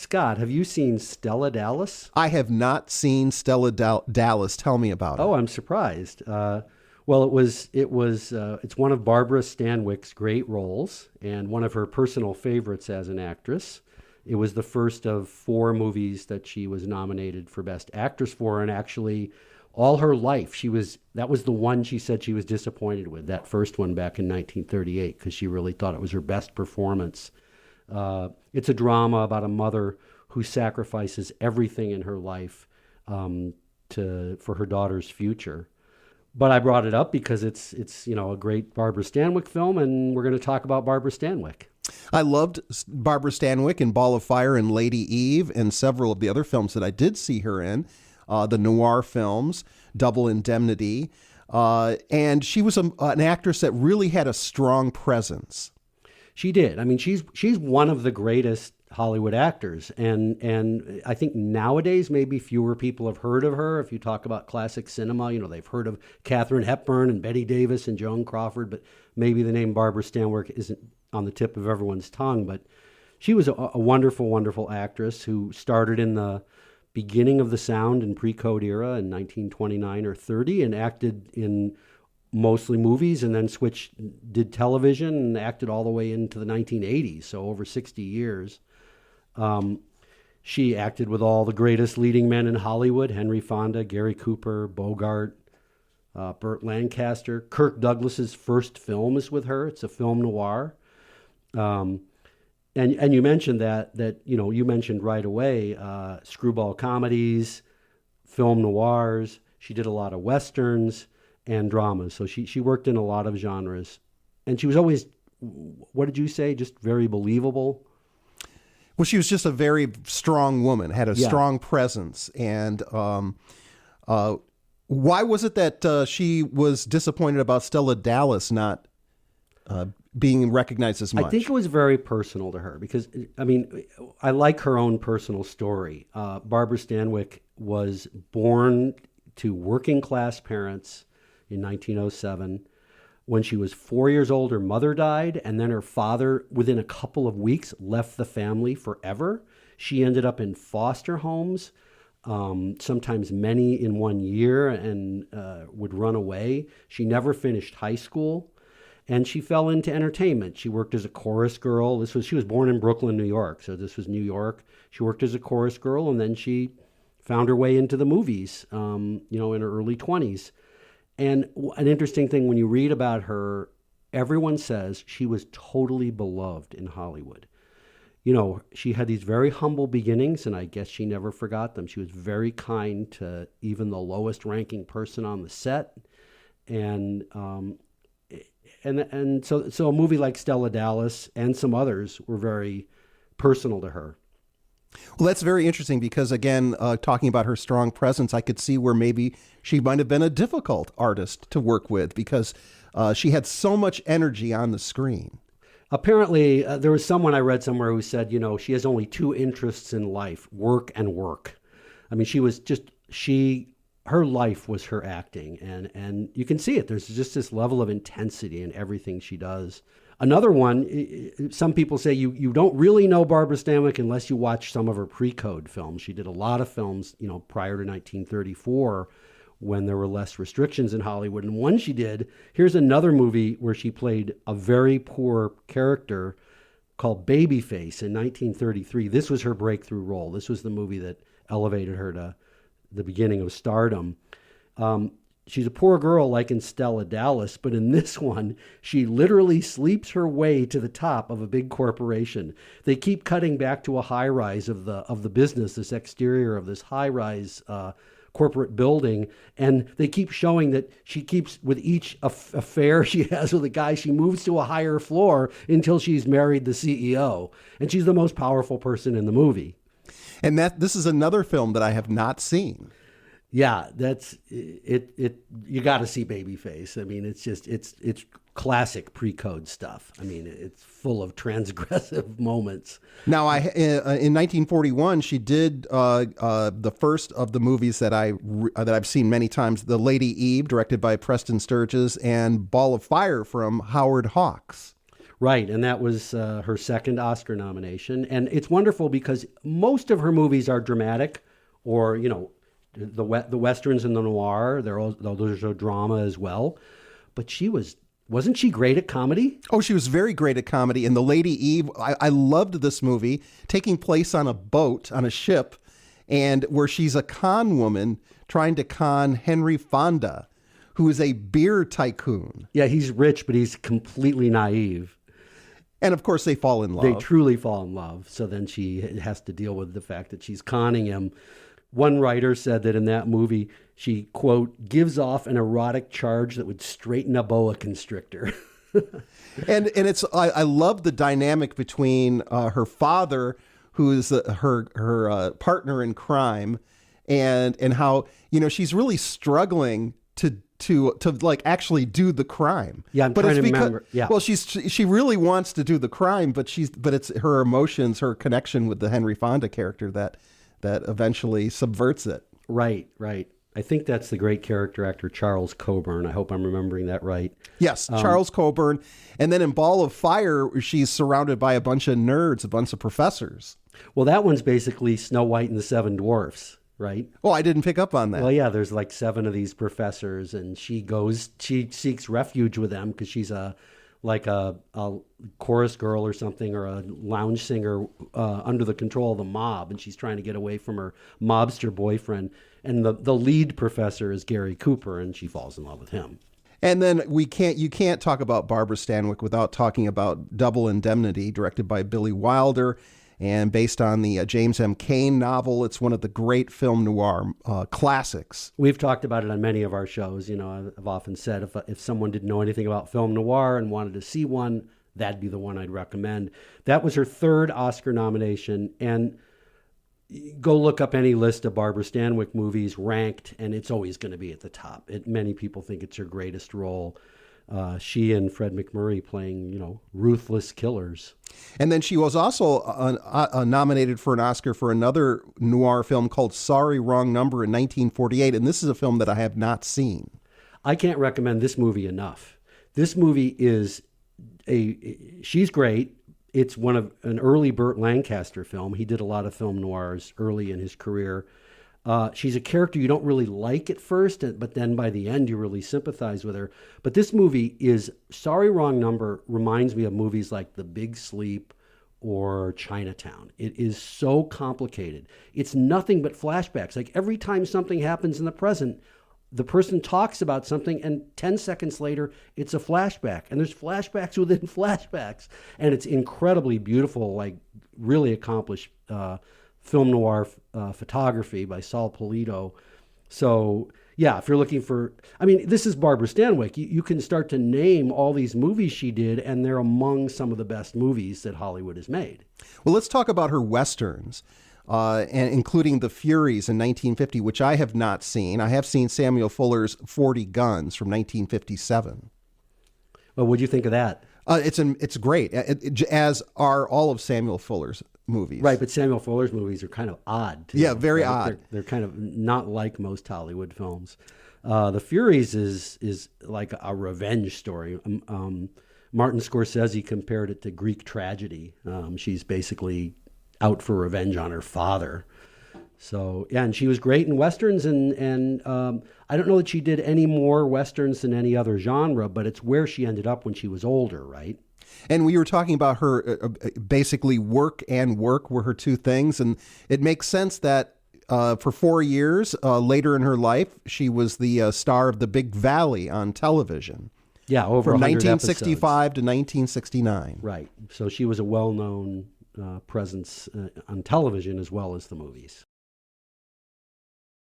Scott, have you seen Stella Dallas? I have not seen Stella Dallas. Tell me about it. Oh, I'm surprised. Well, it's one of Barbara Stanwyck's great roles and one of her personal favorites as an actress. It was the first of four movies that she was nominated for Best Actress for, and actually, all her life that was the one she said she was disappointed with. That first one back in 1938 because she really thought it was her best performance. It's a drama about a mother who sacrifices everything in her life for her daughter's future. But I brought it up because it's a great Barbara Stanwyck film, and we're going to talk about Barbara Stanwyck. I loved Barbara Stanwyck in Ball of Fire and Lady Eve and several of the other films that I did see her in, the noir films, Double Indemnity. And she was an actress that really had a strong presence. She did. I mean, she's one of the greatest Hollywood actors, and I think nowadays maybe fewer people have heard of her. If you talk about classic cinema, they've heard of Katharine Hepburn and Bette Davis and Joan Crawford, but maybe the name Barbara Stanwyck isn't on the tip of everyone's tongue. But she was a wonderful, wonderful actress who started in the beginning of the sound and pre-code era in 1929 or 30 and acted in mostly movies, and then did television and acted all the way into the 1980s, so over 60 years. She acted with all the greatest leading men in Hollywood: Henry Fonda, Gary Cooper, Bogart, Burt Lancaster. Kirk Douglas's first film is with her. It's a film noir. And you mentioned that you mentioned right away screwball comedies, film noirs. She did a lot of westerns and dramas. So she worked in a lot of genres. And she was always, what did you say, just very believable? Well, she was just a very strong woman, had a strong presence. And why was it that she was disappointed about Stella Dallas not being recognized as much? I think it was very personal to her because, I mean, I like her own personal story. Barbara Stanwyck was born to working class parents in 1907. When she was 4 years old, her mother died, and then her father, within a couple of weeks, left the family forever. She ended up in foster homes, sometimes many in 1 year, and would run away. She never finished high school, and she fell into entertainment. She worked as a chorus girl. She was born in Brooklyn, New York, so this was New York. She worked as a chorus girl, and then she found her way into the movies, in her early 20s. And an interesting thing, when you read about her, everyone says she was totally beloved in Hollywood. She had these very humble beginnings, and I guess she never forgot them. She was very kind to even the lowest ranking person on the set. And so a movie like Stella Dallas and some others were very personal to her. Well, that's very interesting because, again, talking about her strong presence, I could see where maybe she might have been a difficult artist to work with because she had so much energy on the screen. Apparently, there was someone I read somewhere who said, she has only two interests in life: work and work. I mean, her life was her acting, and you can see it. There's just this level of intensity in everything she does. Another one, some people say you don't really know Barbara Stanwyck unless you watch some of her pre-code films. She did a lot of films, prior to 1934 when there were less restrictions in Hollywood. And one she did, here's another movie where she played a very poor character called Babyface in 1933. This was her breakthrough role. This was the movie that elevated her to the beginning of stardom. She's a poor girl like in Stella Dallas, but in this one, she literally sleeps her way to the top of a big corporation. They keep cutting back to a high-rise of the business, this exterior of this high-rise corporate building, and they keep showing that she keeps, with each affair she has with a guy, she moves to a higher floor until she's married the CEO, and she's the most powerful person in the movie. And this is another film that I have not seen. Yeah, that's it. You got to see Babyface. I mean, it's classic pre-code stuff. I mean, it's full of transgressive moments. Now, in 1941, she did the first of the movies that I've seen many times: The Lady Eve, directed by Preston Sturges, and Ball of Fire from Howard Hawks. Right, and that was her second Oscar nomination. And it's wonderful because most of her movies are dramatic, or the westerns and the noir. Those are drama as well. But wasn't she great at comedy? Oh, she was very great at comedy. And The Lady Eve, I loved this movie, taking place on a boat, on a ship, and where she's a con woman trying to con Henry Fonda, who is a beer tycoon. Yeah, he's rich, but he's completely naive. And of course, they fall in love. They truly fall in love. So then she has to deal with the fact that she's conning him. One writer said that in that movie, she, quote, gives off an erotic charge that would straighten a boa constrictor. and I love the dynamic between her father, who is her partner in crime, and how she's really struggling to like actually do the crime. Yeah, I'm trying to remember. Yeah. Well, she really wants to do the crime, but it's her emotions, her connection with the Henry Fonda character that eventually subverts it. Right. I think that's the great character actor Charles Coburn. I hope I'm remembering that right. Yes, Charles Coburn. And then in Ball of Fire, she's surrounded by a bunch of nerds, a bunch of professors. Well, that one's basically Snow White and the Seven Dwarfs, right? Oh, I didn't pick up on that. Well, yeah, there's like 7 of these professors, and she seeks refuge with them because she's a chorus girl or something, or a lounge singer under the control of the mob, and she's trying to get away from her mobster boyfriend. And the lead professor is Gary Cooper, and she falls in love with him. And then you can't talk about Barbara Stanwyck without talking about Double Indemnity, directed by Billy Wilder, and based on the James M. Cain novel. It's one of the great film noir classics. We've talked about it on many of our shows. I've often said if someone didn't know anything about film noir and wanted to see one, that'd be the one I'd recommend. That was her 3rd Oscar nomination, and go look up any list of Barbara Stanwyck movies ranked, and it's always going to be at the top. Many people think it's her greatest role. She and Fred MacMurray playing, ruthless killers. And then she was also nominated for an Oscar for another noir film called Sorry, Wrong Number in 1948. And this is a film that I have not seen. I can't recommend this movie enough. This movie she's great. It's an early Burt Lancaster film. He did a lot of film noirs early in his career. She's a character you don't really like at first, but then by the end you really sympathize with her. But this movie Sorry, Wrong Number reminds me of movies like The Big Sleep or Chinatown. It is so complicated. It's nothing but flashbacks. Like every time something happens in the present, the person talks about something, and 10 seconds later, it's a flashback. And there's flashbacks within flashbacks. And it's incredibly beautiful, like really accomplished film noir photography by Saul Polito. So, yeah, if you're looking this is Barbara Stanwyck. You can start to name all these movies she did, and they're among some of the best movies that Hollywood has made. Well, let's talk about her Westerns. And including the Furies in 1950, which I have not seen. I have seen Samuel Fuller's 40 Guns from 1957. Well, what'd you think of that? It's great, as are all of Samuel Fuller's movies. Right, but Samuel Fuller's movies are kind of odd, too. Yeah, very odd. They're kind of not like most Hollywood films. The Furies is like a revenge story. Martin Scorsese compared it to Greek tragedy. She's basically out for revenge on her father. So, yeah, and she was great in Westerns, and I don't know that she did any more Westerns than any other genre, but it's where she ended up when she was older, right? And we were talking about her, basically work and work were her two things, and it makes sense that for 4 years later in her life, she was the star of The Big Valley on television. Yeah, over from 1965 episodes. To 1969. Right. So she was a well-known presence on television as well as the movies.